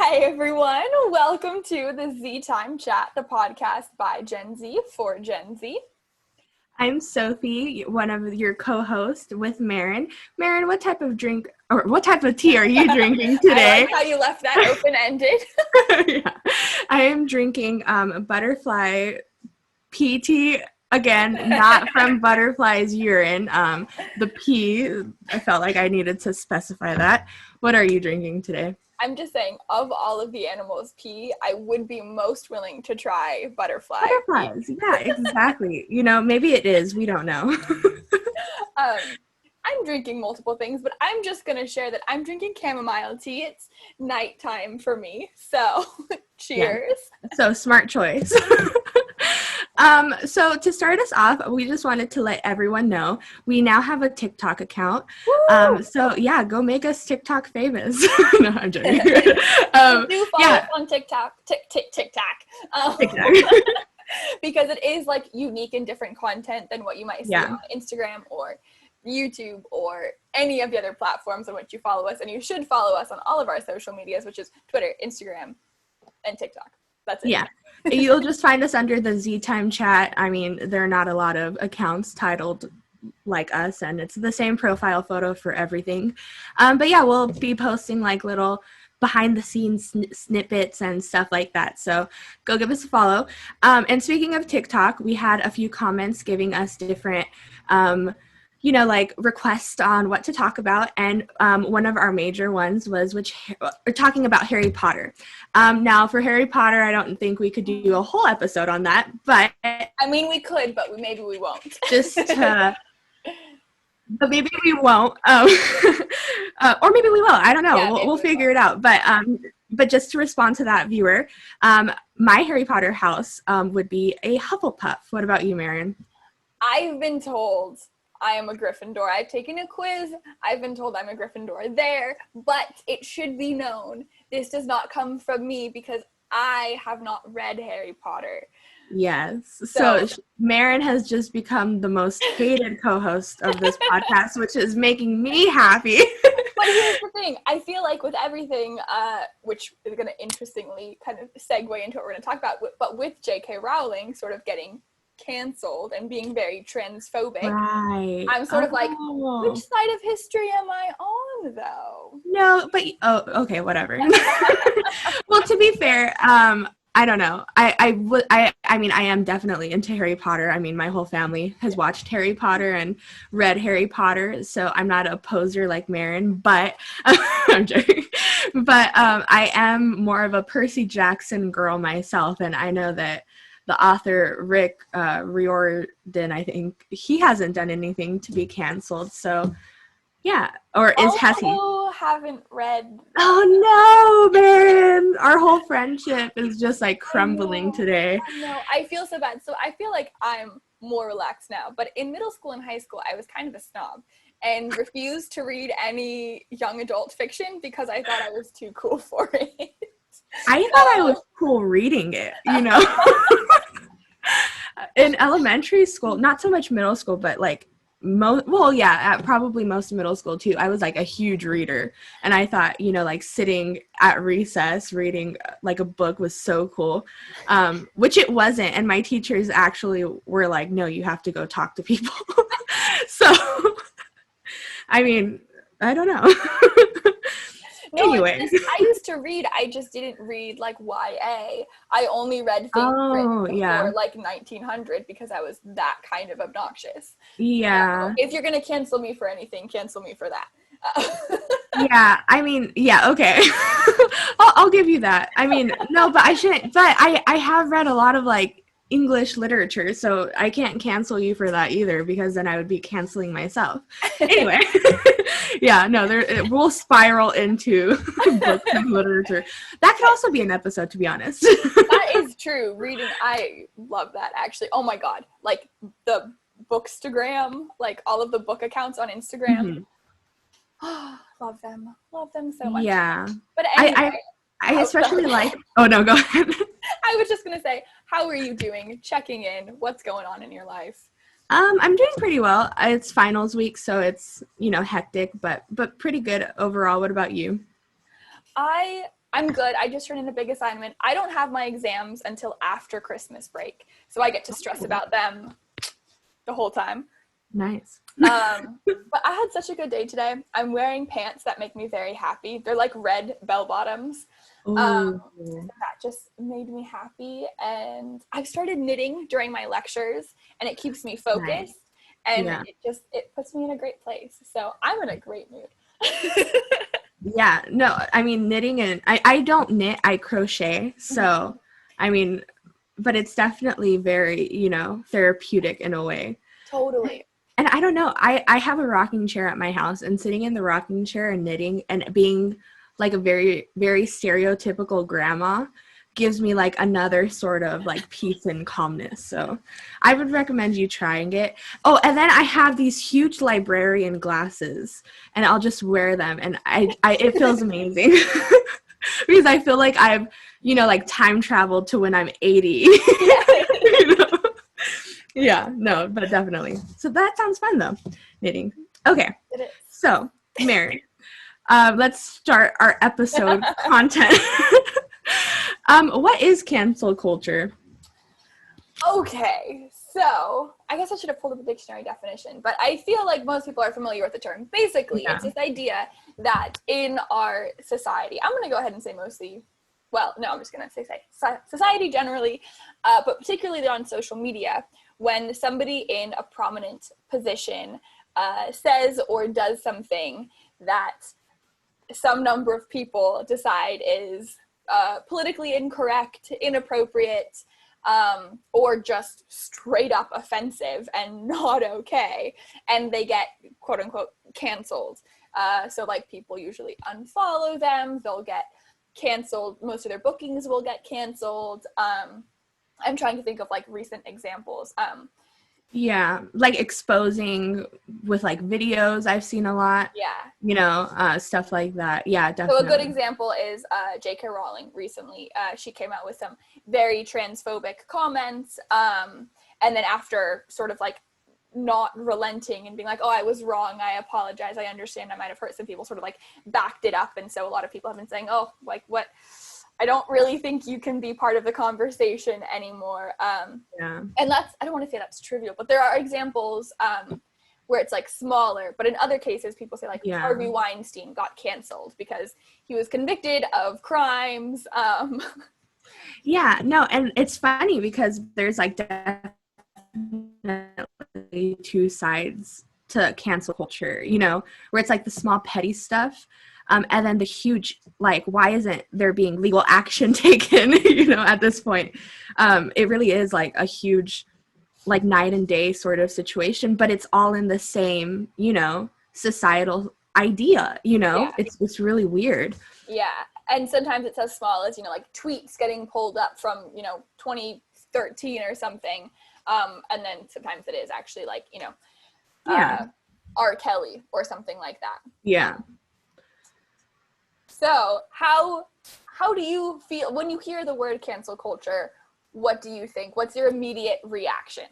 Hi, everyone. Welcome to the Z Time Chat, the podcast by Gen Z for Gen Z. I'm Sophie, one of your co-hosts with Marin. Marin, what type of drink or what type of tea are you drinking today? I like how you left that open-ended. Yeah. I am drinking butterfly pea tea. Again, not from butterfly's urine. The pea, I felt like I needed to specify that. What are you drinking today? I'm just saying, of all of the animals pee, I would be most willing to try butterfly. Butterflies, yeah, exactly. Maybe it is. We don't know. I'm drinking multiple things, but I'm just going to share that I'm drinking chamomile tea. It's nighttime for me, so cheers. Yeah. So smart choice. So to start us off, we just wanted to let everyone know we now have a TikTok account. So yeah, go make us TikTok famous. No, I'm joking. Do follow us on TikTok. TikTok. Because it is like unique and different content than what you might see on Instagram or YouTube or any of the other platforms on which you follow us. And you should follow us on all of our social medias, which is Twitter, Instagram, and TikTok. That's it. Yeah. You'll just find us under the Z Time Chat. I mean, there are not a lot of accounts titled like us, and it's the same profile photo for everything. But yeah, we'll be posting like little behind the scenes snippets and stuff like that. So go give us a follow. And speaking of TikTok, we had a few comments giving us different like requests on what to talk about. And one of our major ones was talking about Harry Potter. Now for Harry Potter, I don't think we could do a whole episode on that, but I mean, we could, but maybe we won't. But maybe we won't. Or maybe we will. I don't know. Yeah, we'll figure it out. But just to respond to that viewer, my Harry Potter house would be a Hufflepuff. What about you, Marin? I've been told I am a Gryffindor. I've taken a quiz. I've been told I'm a Gryffindor there, but it should be known this does not come from me because I have not read Harry Potter. Yes. So Marin has just become the most hated co-host of this podcast, which is making me happy. But here's the thing. I feel like with everything, which is going to interestingly kind of segue into what we're going to talk about, but with J.K. Rowling sort of getting canceled and being very transphobic, right. I'm sort of like, which side of history am I on, though? No, but okay, whatever. Well, to be fair, I don't know. I mean, I am definitely into Harry Potter. I mean, my whole family has watched Harry Potter and read Harry Potter, so I'm not a poser like Marin, but I'm joking. But I am more of a Percy Jackson girl myself, and I know that the author, Rick Riordan, I think, he hasn't done anything to be canceled, so yeah. Or has he? Haven't read. Oh no, man! Our whole friendship is just like crumbling today. No, I feel so bad. So I feel like I'm more relaxed now. But in middle school and high school, I was kind of a snob and refused to read any young adult fiction because I thought I was too cool for it. I thought I was cool reading it, In elementary school, not so much middle school, but like probably most of middle school too. I was like a huge reader, and I thought, like sitting at recess reading like a book was so cool, which it wasn't. And my teachers actually were like, no, you have to go talk to people. So, I mean, I don't know. No, anyway, I used to read. I just didn't read like YA. I only read things written before like 1900 because I was that kind of obnoxious. Yeah. So if you're gonna cancel me for anything, cancel me for that. Yeah, I mean, yeah, okay. I'll give you that. I mean, no, but I shouldn't. But I have read a lot of like English literature, so I can't cancel you for that either because then I would be canceling myself. Anyway. Yeah, no, it will spiral into books and literature. That could also be an episode, to be honest. That is true. Reading, I love that, actually. Oh my god. Like, the Bookstagram, like, all of the book accounts on Instagram. Mm-hmm. Love them so much. Yeah. But anyway. I especially like... Oh, no, go ahead. I was just going to say, how are you doing? Checking in. What's going on in your life? I'm doing pretty well. It's finals week, so it's, hectic, but pretty good overall. What about you? I I'm good. I just turned in a big assignment. I don't have my exams until after Christmas break, so I get to stress about them the whole time. Nice. But I had such a good day today. I'm wearing pants that make me very happy. They're like red bell bottoms. That just made me happy. And I've started knitting during my lectures, and it keeps me focused. Nice. And it puts me in a great place. So I'm in a great mood. Yeah, no, I mean, knitting, and I don't knit, I crochet. So, I mean, but it's definitely very, you know, therapeutic in a way. Totally. And I don't know, I have a rocking chair at my house, and sitting in the rocking chair and knitting and being like a very, very stereotypical grandma gives me like another sort of like peace and calmness. So I would recommend you trying it. Oh, and then I have these huge librarian glasses, and I'll just wear them, and I it feels amazing. Because I feel like I've, you know, like time traveled to when I'm 80. You know? Yeah, no, but definitely. So that sounds fun though, knitting. Okay, so Mary, let's start our episode content. What is cancel culture? Okay, so I guess I should have pulled up a dictionary definition, but I feel like most people are familiar with the term. Basically, it's this idea that in our society, I'm going to go ahead and say mostly, well, no, I'm just going to say society generally, but particularly on social media, when somebody in a prominent position says or does something that some number of people decide is politically incorrect, inappropriate, or just straight up offensive and not okay, and they get quote unquote canceled. So like people usually unfollow them, they'll get canceled, most of their bookings will get canceled. I'm trying to think of like recent examples. Yeah, like exposing with like videos, I've seen a lot. Yeah. You know, stuff like that. Yeah, definitely. So a good example is J.K. Rowling recently. She came out with some very transphobic comments. And then after sort of like not relenting and being like, oh, I was wrong, I apologize, I understand I might have hurt some people, sort of like backed it up. And so a lot of people have been saying, oh, like what? I don't really think you can be part of the conversation anymore. And that's, I don't want to say that's trivial, but there are examples where it's like smaller, but in other cases people say like Harvey Weinstein got canceled because he was convicted of crimes. Yeah, no, and it's funny because there's like definitely two sides to cancel culture, you know, where it's like the small petty stuff. And then the huge, like, why isn't there being legal action taken, you know, at this point? It really is like a huge, like, night and day sort of situation, but it's all in the same, you know, societal idea, you know? Yeah. It's really weird. Yeah. And sometimes it's as small as, you know, like tweets getting pulled up from, you know, 2013 or something. And then sometimes it is actually like, you know, R. Kelly or something like that. Yeah. So how do you feel when you hear the word cancel culture? What do you think? What's your immediate reaction?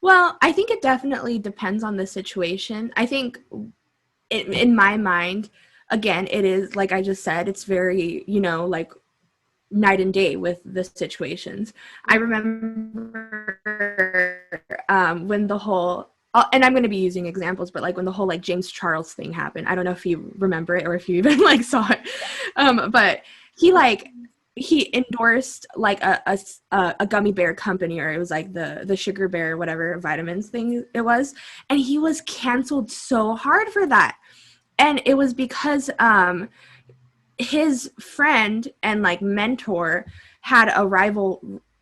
Well, I think it definitely depends on the situation. I think in my mind, again, it is, like I just said, it's very, you know, like night and day with the situations. I remember when the whole, and I'm going to be using examples, but like when the whole like James Charles thing happened, I don't know if you remember it or if you even like saw it, but he endorsed like a gummy bear company, or it was like the sugar bear, whatever vitamins thing it was. And he was canceled so hard for that. And it was because his friend and like mentor had a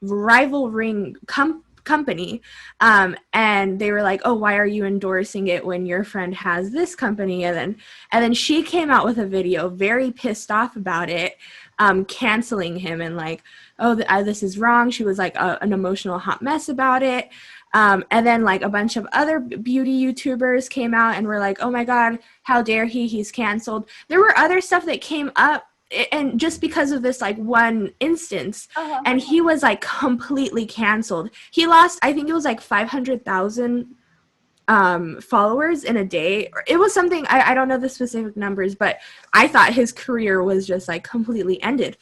rivaling company, and they were like, oh, why are you endorsing it when your friend has this company? And then she came out with a video very pissed off about it, canceling him and like, oh, this is wrong. She was like an emotional hot mess about it. And then like a bunch of other beauty YouTubers came out and were like, oh my God, how dare he's canceled. There were other stuff that came up, and just because of this like one instance, and he was like completely canceled. He lost, I think it was like $500,000 followers in a day. It was something, I don't know the specific numbers, but I thought his career was just like completely ended.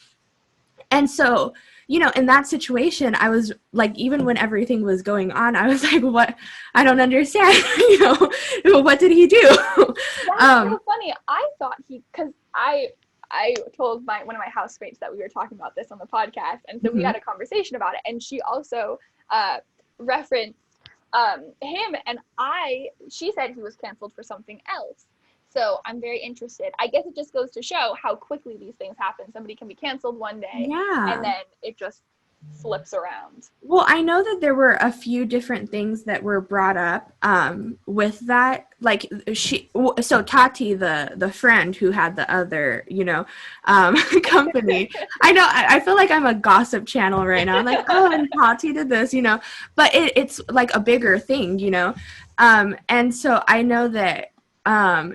And so, you know, in that situation, I was like, even when everything was going on, I was like, what? I don't understand. You know, what did he do? That's so funny. I thought because I told one of my housemates that we were talking about this on the podcast, and so we had a conversation about it, and she also referenced him, and she said he was canceled for something else. So I'm very interested. I guess it just goes to show how quickly these things happen. Somebody can be canceled one day, and then it just flips around. Well, I know that there were a few different things that were brought up with that. Like so Tati, the friend who had the other, you know, company. I know, I feel like I'm a gossip channel right now. I'm like, oh, and Tati did this, you know, but it's like a bigger thing, you know. And so I know that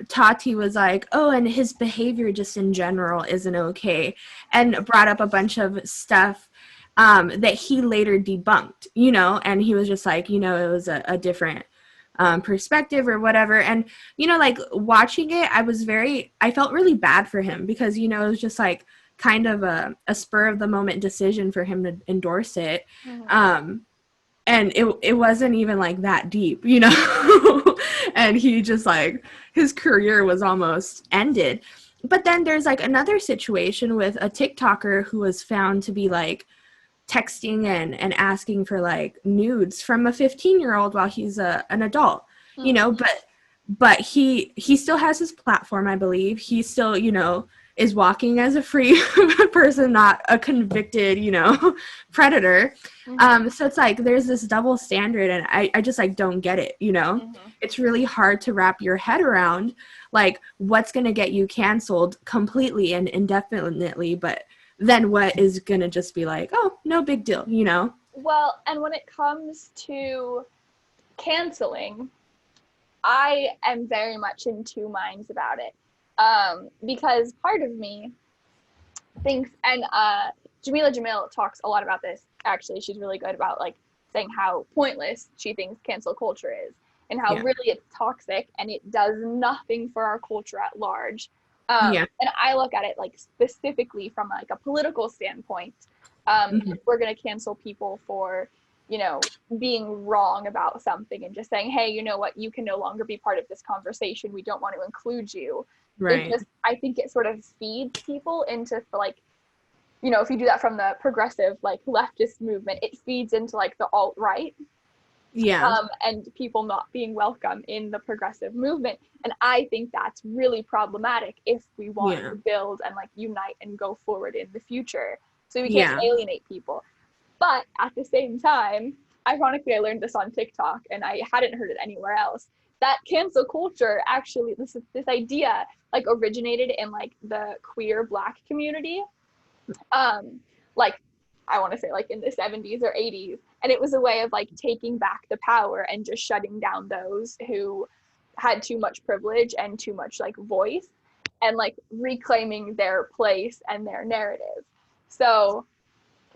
Tati was like, oh, and his behavior just in general isn't okay, and brought up a bunch of stuff that he later debunked, you know, and he was just like, you know, it was a different perspective or whatever. And, you know, like watching it, I felt really bad for him because, you know, it was just like kind of a spur of the moment decision for him to endorse it. And it wasn't even like that deep, you know, and he just like, his career was almost ended. But then there's like another situation with a TikToker who was found to be like texting and asking for like nudes from a 15-year-old while he's an adult, you know, but he still has his platform, I believe. He still, you know, is walking as a free person, not a convicted, you know, predator. So it's like there's this double standard, and I just like don't get it, you know. It's really hard to wrap your head around like what's going to get you canceled completely and indefinitely, but then what is going to just be like, oh, no big deal, you know? Well, and when it comes to canceling, I am very much in two minds about it. Because part of me thinks, and Jamila Jamil talks a lot about this, actually. She's really good about like saying how pointless she thinks cancel culture is, and how really it's toxic and it does nothing for our culture at large. And I look at it like specifically from like a political standpoint. If we're going to cancel people for, you know, being wrong about something and just saying, hey, you know what, you can no longer be part of this conversation. We don't want to include you. Right. I think it sort of feeds people into like, you know, if you do that from the progressive, like leftist movement, it feeds into like the alt-right. And people not being welcome in the progressive movement. And I think that's really problematic if we want to build and like unite and go forward in the future. So we can't alienate people. But at the same time, ironically, I learned this on TikTok and I hadn't heard it anywhere else, that cancel culture actually, this idea like originated in like the queer Black community. Like I want to say like in the 70s or 80s. And it was a way of like taking back the power and just shutting down those who had too much privilege and too much like voice, and like reclaiming their place and their narrative. So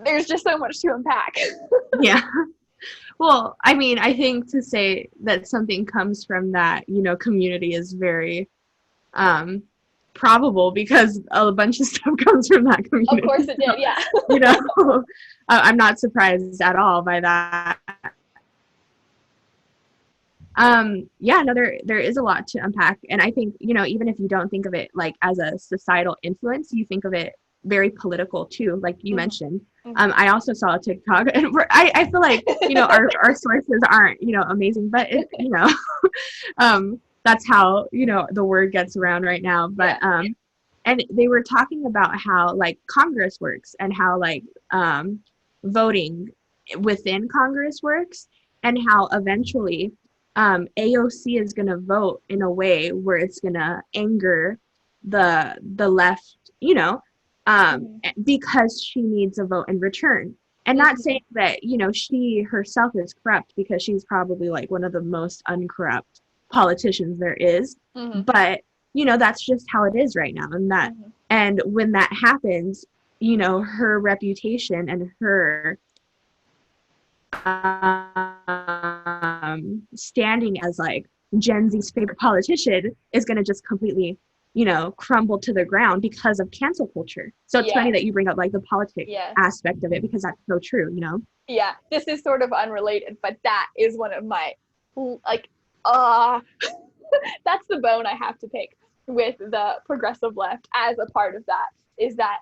there's just so much to unpack. Well, I mean, I think to say that something comes from that, you know, community is very probable, because a bunch of stuff comes from that community. Of course it did, yeah. You know, I'm not surprised at all by that. No, there is a lot to unpack, and I think, you know, even if you don't think of it like as a societal influence, you think of it very political too, like you mentioned. I also saw a TikTok, and I feel like, you know, our sources aren't, you know, amazing, but it, you know, that's how, you know, the word gets around right now. But and they were talking about how like Congress works, and how like voting within Congress works, and how eventually AOC is going to vote in a way where it's going to anger the left, you know, because she needs a vote in return. And not saying that, you know, she herself is corrupt, because she's probably like one of the most uncorrupt politicians there is. But, you know, that's just how it is right now. And that, and when that happens, you know, her reputation and her standing as like Gen Z's favorite politician is going to just completely, you know, crumble to the ground because of cancel culture. So it's funny that you bring up like the politics aspect of it, because that's so true, you know? Yeah, this is sort of unrelated, but that is one of my, like, that's the bone I have to pick with the progressive left as a part of that, is that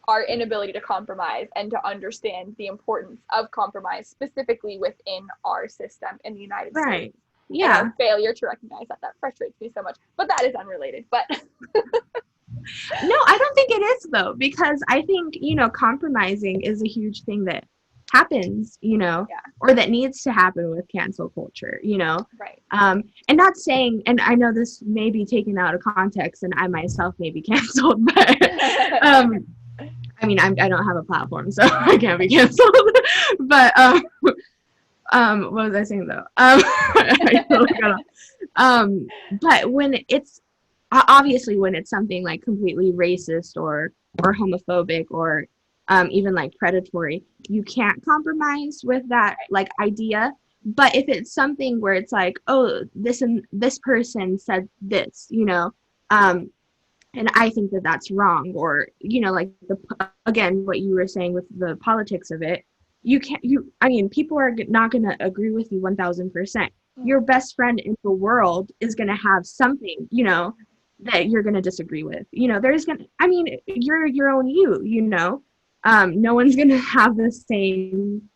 our inability to compromise and to understand the importance of compromise, specifically within our system in the United States. Yeah. And our failure to recognize that frustrates me so much. But that is unrelated. But no, I don't think it is, though, because I think, you know, compromising is a huge thing that happens, you know, or that needs to happen with cancel culture, you know. Right. And not saying, and I know this may be taken out of context and I myself may be canceled, but I mean, I don't have a platform, so I can't be canceled. But what was I saying though? But when it's obviously when it's something like completely racist or homophobic or even like predatory, you can't compromise with that like idea. But if it's something where it's like, oh, this person said this, you know, and I think that that's wrong, or, you know, like again, what you were saying with the politics of it, I mean, people are not going to agree with you 1000%. Your best friend in the world is going to have something, you know, that you're going to disagree with. You know, I mean, you're your own you know, no one's going to have the same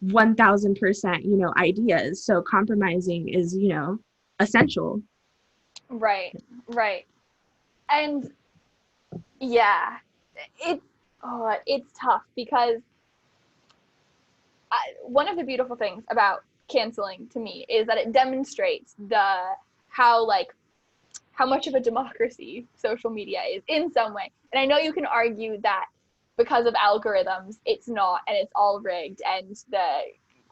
1000%, you know, ideas. So compromising is, you know, essential. Right. And yeah, it's tough because one of the beautiful things about canceling to me is that it demonstrates how much of a democracy social media is in some way. And I know you can argue that because of algorithms, it's not, and it's all rigged, and the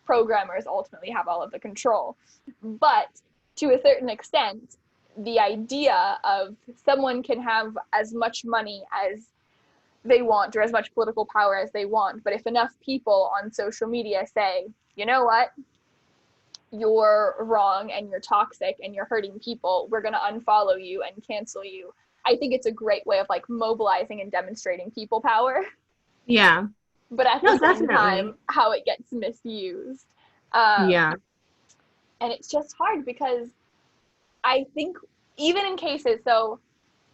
programmers ultimately have all of the control. But to a certain extent, the idea of someone can have as much money as they want or as much political power as they want, but if enough people on social media say, you know what, you're wrong and you're toxic and you're hurting people, we're going to unfollow you and cancel you. I think it's a great way of like mobilizing and demonstrating people power. Yeah. But at the same time, how it gets misused. And it's just hard because I think even in cases, so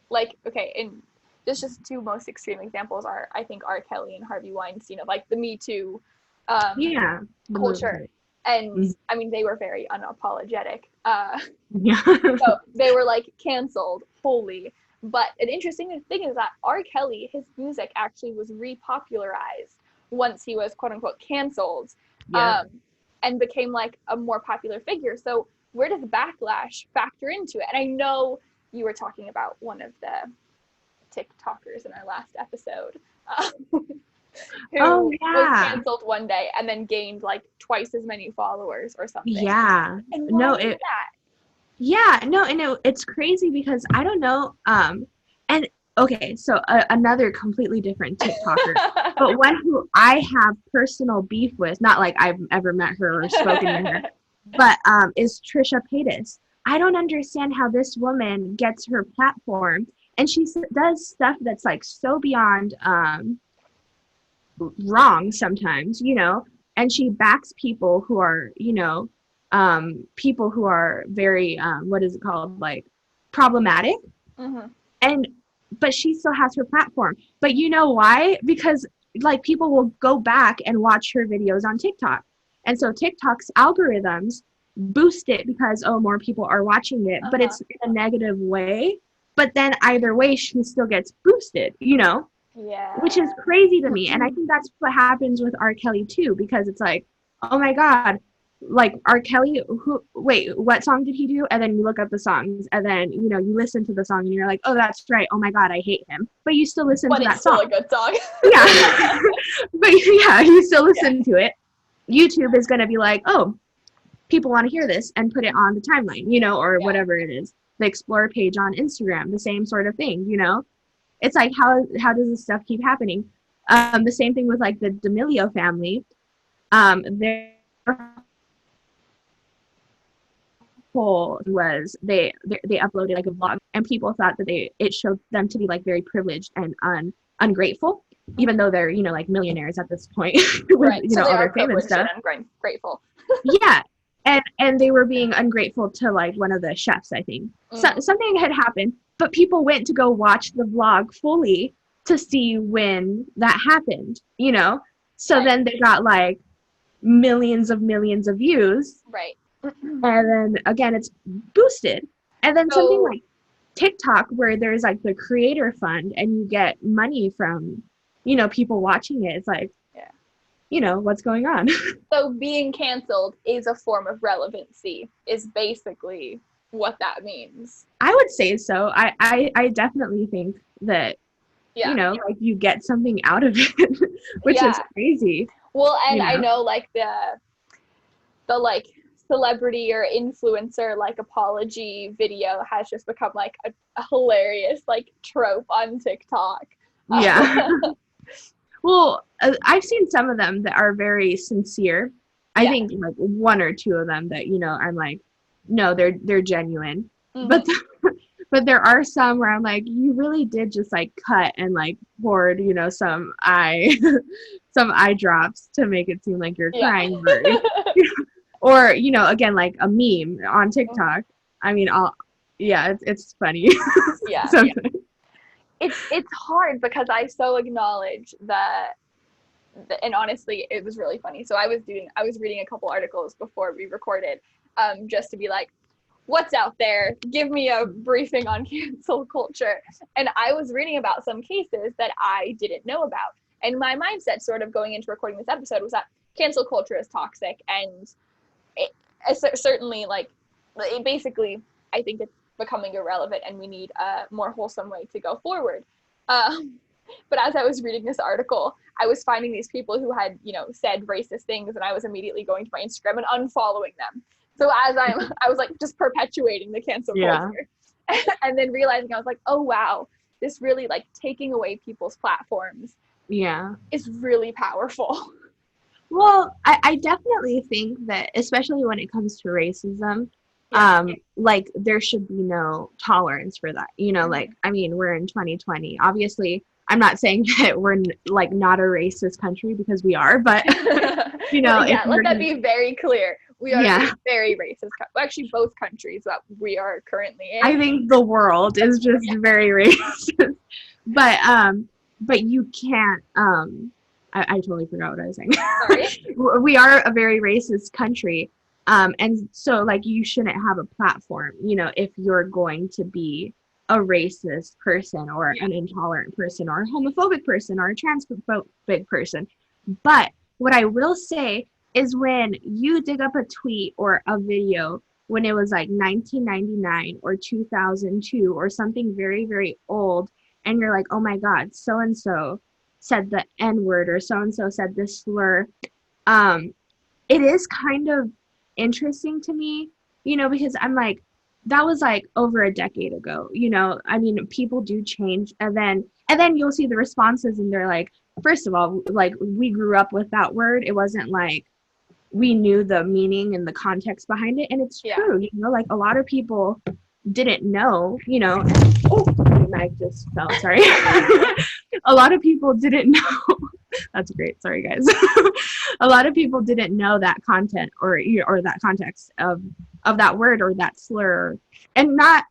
like, okay, in just two most extreme examples are, I think, R. Kelly and Harvey Weinstein, of like the Me Too culture. And I mean, they were very unapologetic. So they were like canceled fully. But an interesting thing is that R. Kelly, his music actually was repopularized once he was quote unquote canceled, and became like a more popular figure. So where does backlash factor into it? And I know you were talking about one of the TikTokers in our last episode who was canceled one day and then gained like twice as many followers or something. Yeah. And why is that? Yeah, no, and it's crazy because I don't know. And okay, so another completely different TikToker, but one who I have personal beef with, not like I've ever met her or spoken to her, but is Trisha Paytas. I don't understand how this woman gets her platform, and she does stuff that's like so beyond wrong sometimes, you know, and she backs people who are, you know, people who are very what is it called, like problematic. But she still has her platform. But you know why? Because like people will go back and watch her videos on TikTok, and so TikTok's algorithms boost it because more people are watching it, but it's in a negative way. But then either way, she still gets boosted, you know. Which is crazy to me. And I think that's what happens with R. Kelly too, because it's like, oh my God, like R. Kelly, what song did he do? And then you look up the songs, and then, you know, you listen to the song and you're like, oh, that's right. Oh my God, I hate him. But you still listen to that song. But it's still a good song. Yeah. But yeah, you still listen to it. YouTube is going to be like, oh, people want to hear this, and put it on the timeline, you know, or whatever it is. The Explore page on Instagram, the same sort of thing, you know? It's like, how does this stuff keep happening? The same thing with like the D'Amelio family. whole was they uploaded like a vlog, and people thought that it showed them to be like very privileged and ungrateful, even though they're, you know, like millionaires at this point with, Right. you So know, they all are their fame and privileged stuff. and grateful. Yeah. And they were being ungrateful to like one of the chefs, I think. So, something had happened, but people went to go watch the vlog fully to see when that happened, you know? So then they got like millions of views. Right. And then again, it's boosted. And then something like TikTok, where there's like the creator fund and you get money from, you know, people watching it. It's like, you know, what's going on? So being canceled is a form of relevancy, is basically what that means. I would say so. I definitely think that, you know, like you get something out of it, which is crazy. Well, and I know like the like celebrity or influencer like apology video has just become like a hilarious like trope on TikTok. Yeah. Well, I've seen some of them that are very sincere. I think like one or two of them that, you know, I'm like, no, they're genuine. But there are some where I'm like, you really did just like cut and like poured, you know, some eye drops to make it seem like you're crying. Or, you know, again, like a meme on TikTok. I mean, it's funny. Yeah. It's hard because I so acknowledge that, and honestly, it was really funny. So I was reading a couple articles before we recorded, just to be like, what's out there? Give me a briefing on cancel culture. And I was reading about some cases that I didn't know about. And my mindset sort of going into recording this episode was that cancel culture is toxic, and certainly like basically I think it's becoming irrelevant and we need a more wholesome way to go forward. But as I was reading this article, I was finding these people who had, you know, said racist things, and I was immediately going to my Instagram and unfollowing them. So I was like just perpetuating the cancel culture. And then realizing, I was like, oh wow, this really like taking away people's platforms is really powerful. Well, I definitely think that, especially when it comes to racism, like there should be no tolerance for that. You know, like, I mean, we're in 2020. Obviously, I'm not saying that we're like not a racist country, because we are, but you know, let that be very clear. We are a very racist. Actually, both countries that we are currently in. I think the world is just very racist. But you can't. I totally forgot what I was saying. Sorry. We are a very racist country, and so like you shouldn't have a platform, you know, if you're going to be a racist person or an intolerant person or a homophobic person or a transphobic person. But what I will say is, when you dig up a tweet or a video when it was like 1999 or 2002 or something very, very old, and you're like, oh my God, so-and-so said the N-word or so-and-so said this slur, it is kind of interesting to me, you know, because I'm like, that was like over a decade ago, you know. I mean, people do change, and then you'll see the responses, and they're like, first of all, like, we grew up with that word. It wasn't like we knew the meaning and the context behind it. And it's true, you know, like a lot of people didn't know, you know. Oh, my mic just fell, sorry. A lot of people didn't know. That's great. Sorry, guys. A lot of people didn't know that content or that context of that word or that slur, and not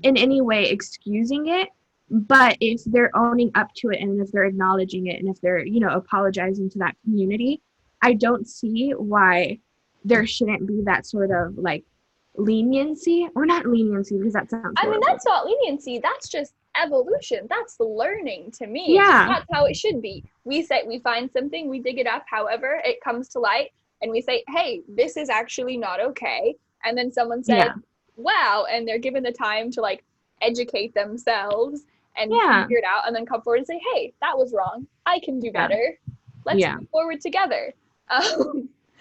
in any way excusing it, but if they're owning up to it and if they're acknowledging it and if they're, you know, apologizing to that community, I don't see why there shouldn't be that sort of like leniency, or not leniency because that sounds horrible. I mean, that's not leniency. That's just evolution. That's learning to me. Yeah. That's how it should be. We find something, we dig it up, however it comes to light, and we say, hey, this is actually not okay. And then someone said, wow, and they're given the time to like educate themselves and figure it out, and then come forward and say, hey, that was wrong. I can do better. Let's move forward together.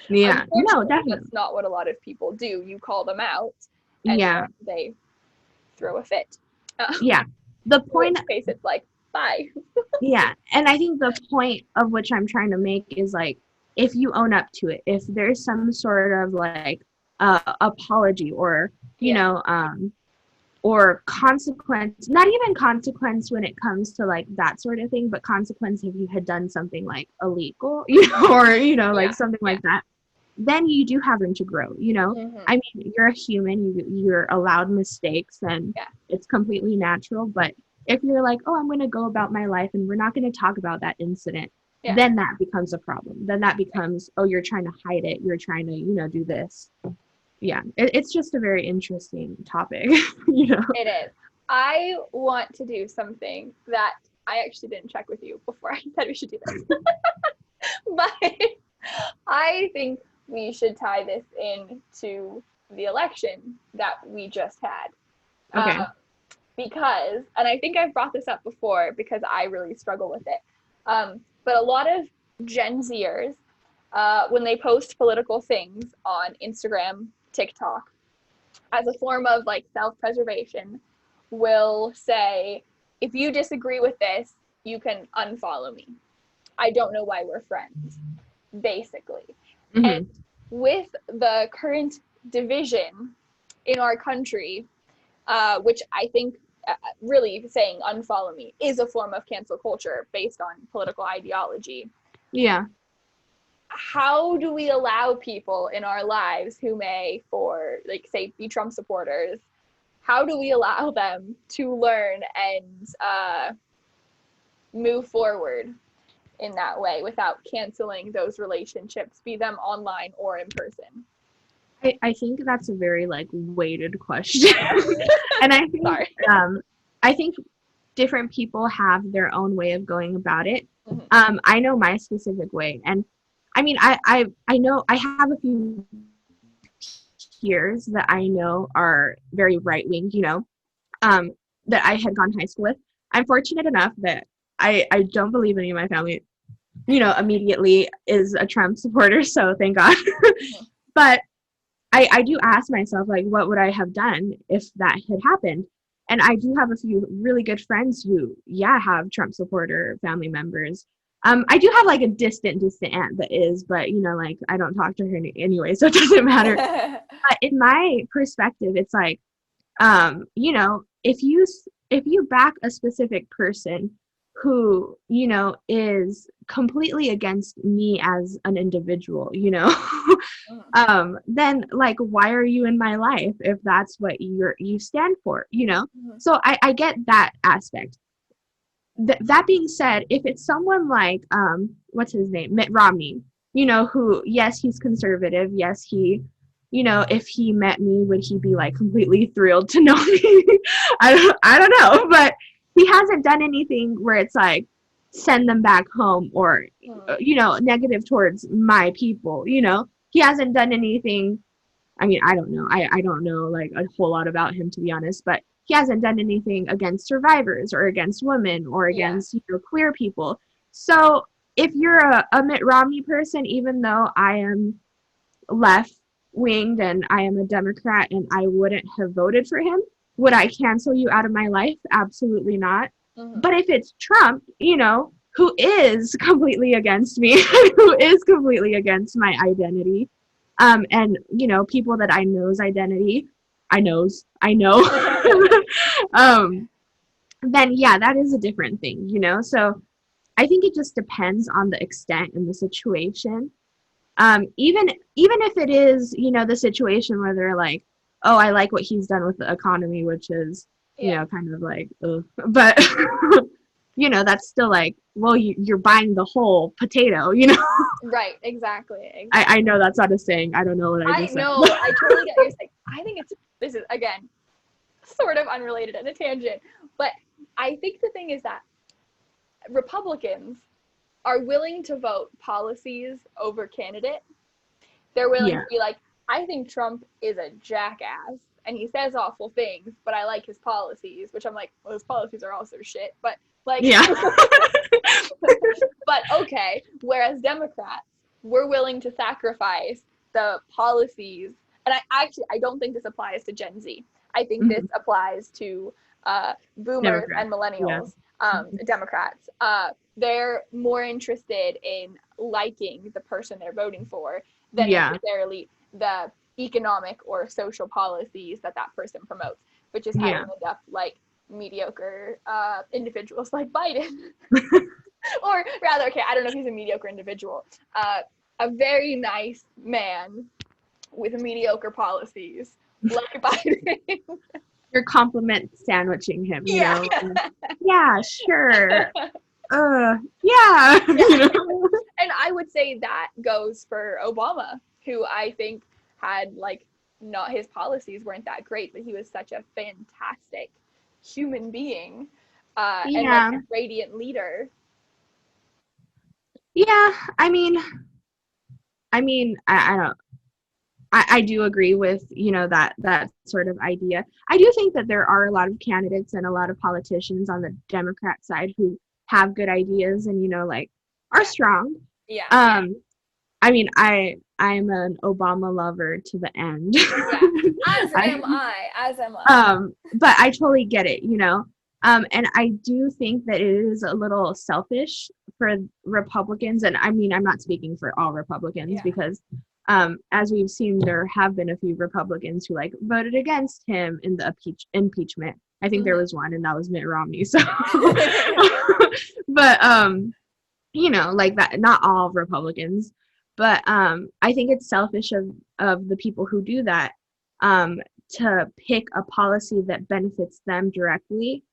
No, definitely. That's not what a lot of people do. You call them out, and they throw a fit. The point, case, it's like, bye. And I think the point of which I'm trying to make is like, if you own up to it, if there's some sort of like apology or, you know, or consequence, not even consequence when it comes to like that sort of thing, but consequence if you had done something like illegal, you know, or, you know, like something like that, then you do have room to grow, you know. I mean, you're a human, you're allowed mistakes, and it's completely natural. But if you're like, oh, I'm going to go about my life and we're not going to talk about that incident, then that becomes a problem. Then that becomes, oh, you're trying to hide it, you're trying to, you know, do this. It's just a very interesting topic. You know, it is. I want to do something that I actually didn't check with you before I said we should do this. But I think we should tie this into the election that we just had. Okay. Because, and I think I've brought this up before because I really struggle with it. But a lot of Gen Zers, when they post political things on Instagram, TikTok, as a form of like self-preservation, will say, if you disagree with this, you can unfollow me. I don't know why we're friends, basically. And with the current division in our country, which I think really saying unfollow me is a form of cancel culture based on political ideology. Yeah. How do we allow people in our lives who may, for like, say, be Trump supporters, how do we allow them to learn and move forward in that way without canceling those relationships, be them online or in person? I think that's a very like weighted question. And I think I think different people have their own way of going about it. I know my specific way, and I mean I know I have a few peers that I know are very right wing, you know, that I had gone to high school with. I'm fortunate enough that I don't believe any of my family, you know, immediately is a Trump supporter, so thank God. But I do ask myself, like, what would I have done if that had happened? And I do have a few really good friends who, have Trump supporter family members. I do have like a distant aunt that is, but you know, like I don't talk to her anyway, so it doesn't matter. But in my perspective, it's like, you know, if you back a specific person who, you know, is completely against me as an individual, you know, then like, why are you in my life if that's what you stand for, you know? So I get that aspect. That being said, if it's someone like, what's his name? Mitt Romney, you know, who, yes, he's conservative. Yes, he, you know, if he met me, would he be like completely thrilled to know me? I don't know, but he hasn't done anything where it's like, send them back home or, you know, negative towards my people, you know? He hasn't done anything. I mean, I don't know. I don't know like a whole lot about him, to be honest, but he hasn't done anything against survivors or against women or against, you know, queer people. So if you're a Mitt Romney person, even though I am left-winged and I am a Democrat and I wouldn't have voted for him, would I cancel you out of my life? Absolutely not. But if it's Trump, you know, who is completely against me, who is completely against my identity, and, you know, people that I know's identity, I know, then that is a different thing, you know? So I think it just depends on the extent and the situation. Even if it is, you know, the situation where they're like, oh, I like what he's done with the economy, which is, you know, kind of like, ugh. But, you know, that's still like, well, you're buying the whole potato, you know? Right, exactly. I know that's not a saying. I don't know what I just said. I know, I totally get what you're saying. I think this is, again, sort of unrelated and a tangent, but I think the thing is that Republicans are willing to vote policies over candidate. They're willing to be like, I think Trump is a jackass and he says awful things, but I like his policies, which I'm like, well, his policies are also shit, but like, but okay. Whereas Democrats, we're willing to sacrifice the policies. And I don't think this applies to Gen Z. I think this applies to boomers and millennials, Democrats. They're more interested in liking the person they're voting for than necessarily the economic or social policies that person promotes, which is how you end up like mediocre individuals like Biden. Or rather, okay, I don't know if he's a mediocre individual. A very nice man with mediocre policies like Biden. You're compliment sandwiching him, you know? Yeah, sure. Yeah. You know? And I would say that goes for Obama, who I think had like not, his policies weren't that great, but he was such a fantastic human being and like a radiant leader. Yeah, I mean, I don't. I do agree with, you know, that sort of idea. I do think that there are a lot of candidates and a lot of politicians on the Democrat side who have good ideas and, you know, like are strong. Yeah. I mean, I'm an Obama lover to the end. Yeah. As am I. But I totally get it, you know. And I do think that it is a little selfish for Republicans, and I mean, I'm not speaking for all Republicans because as we've seen, there have been a few Republicans who like voted against him in the impeachment. I think there was one, and that was Mitt Romney. So, but you know, like that, not all Republicans, but I think it's selfish of the people who do that to pick a policy that benefits them directly.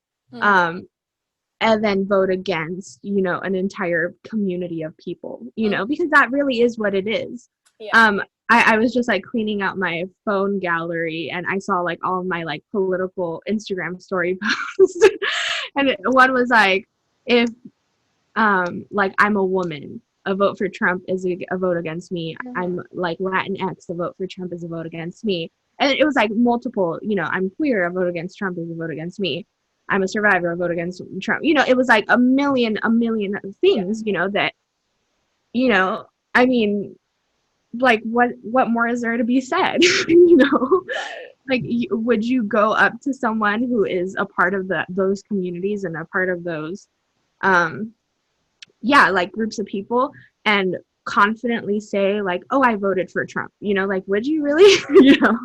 And then vote against, you know, an entire community of people, you know, because that really is what it is. Yeah. I was just like cleaning out my phone gallery and I saw like all of my like political Instagram story posts. And one was like, if like I'm a woman, a vote for Trump is a vote against me. I'm like Latinx, a vote for Trump is a vote against me. And it was like multiple, you know, I'm queer, a vote against Trump is a vote against me. I'm a survivor, a vote against Trump. You know, it was like a million things, you know, that, you know, I mean, like what more is there to be said? You know, like would you go up to someone who is a part of those communities and a part of those, like groups of people and confidently say like, oh, I voted for Trump, you know, like, would you really? You know,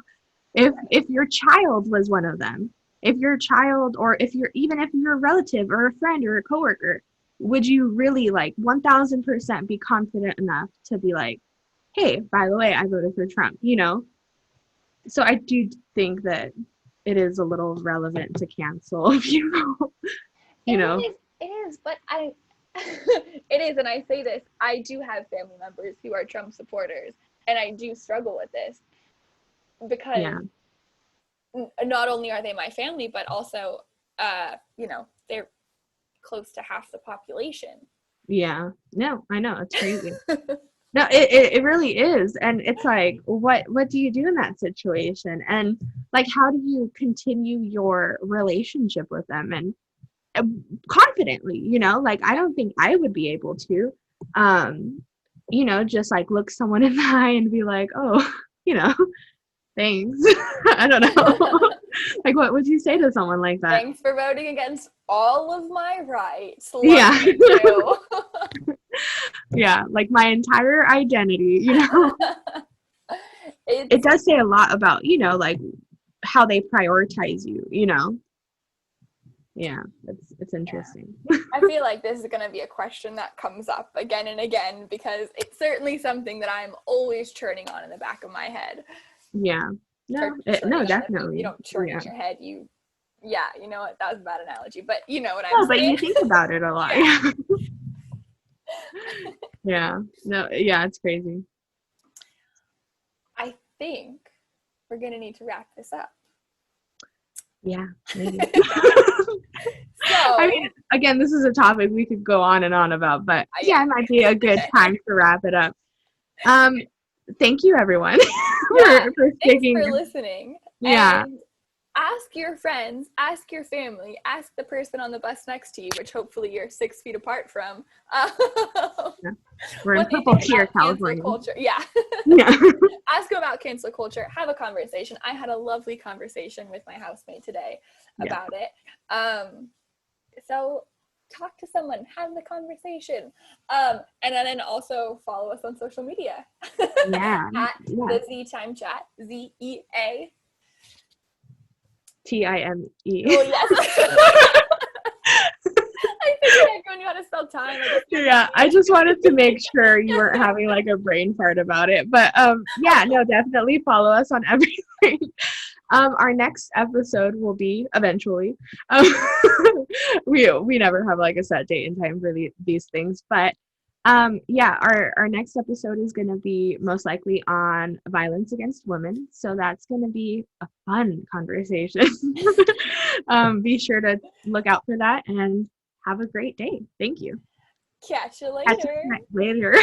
if your child was one of them, if your child, or even if you're a relative or a friend or a coworker, would you really like 1000% be confident enough to be like, hey, by the way, I voted for Trump, you know? So I do think that it is a little relevant to cancel people, you know? It is, but it is, and I say this, I do have family members who are Trump supporters, and I do struggle with this because not only are they my family, but also, you know, they're close to half the population. Yeah, no, I know, it's crazy. No, it really is. And it's like, what do you do in that situation? And like, how do you continue your relationship with them and confidently, you know, like, I don't think I would be able to, you know, just like look someone in the eye and be like, oh, you know, thanks. I don't know. Like, what would you say to someone like that? Thanks for voting against all of my rights. Yeah. Yeah, like my entire identity, you know. It does say a lot about, you know, like how they prioritize you, you know. Yeah, it's interesting. I feel like this is going to be a question that comes up again and again because it's certainly something that I'm always churning on in the back of my head. Yeah. No, definitely. You don't churn in your head, you know what, that was a bad analogy, but you know what I'm saying. But you think about it a lot. Yeah. No, yeah, it's crazy. I think we're going to need to wrap this up. Yeah, maybe. So, I mean, again, this is a topic we could go on and on about, but it might be a good time to wrap it up. Thank you, everyone, for sticking. Thanks for listening. Yeah. And ask your friends, ask your family, ask the person on the bus next to you, which hopefully you're 6 feet apart from. We're in Purple Tier, California. Yeah. Ask them about cancel culture. Have a conversation. I had a lovely conversation with my housemate today about it. So talk to someone, have the conversation. And then also follow us on social media. Yeah. At the Z Time Chat, ZEA. TIME. Oh, yes. I figured everyone knew how to spell time. Yeah, I just wanted to make sure you weren't having like a brain fart about it. But yeah, no, definitely follow us on everything. Our next episode will be eventually. We never have like a set date and time for these things, but yeah, our next episode is going to be most likely on violence against women, so that's going to be a fun conversation. Be sure to look out for that and have a great day. Thank you. Catch you later. Catch you later.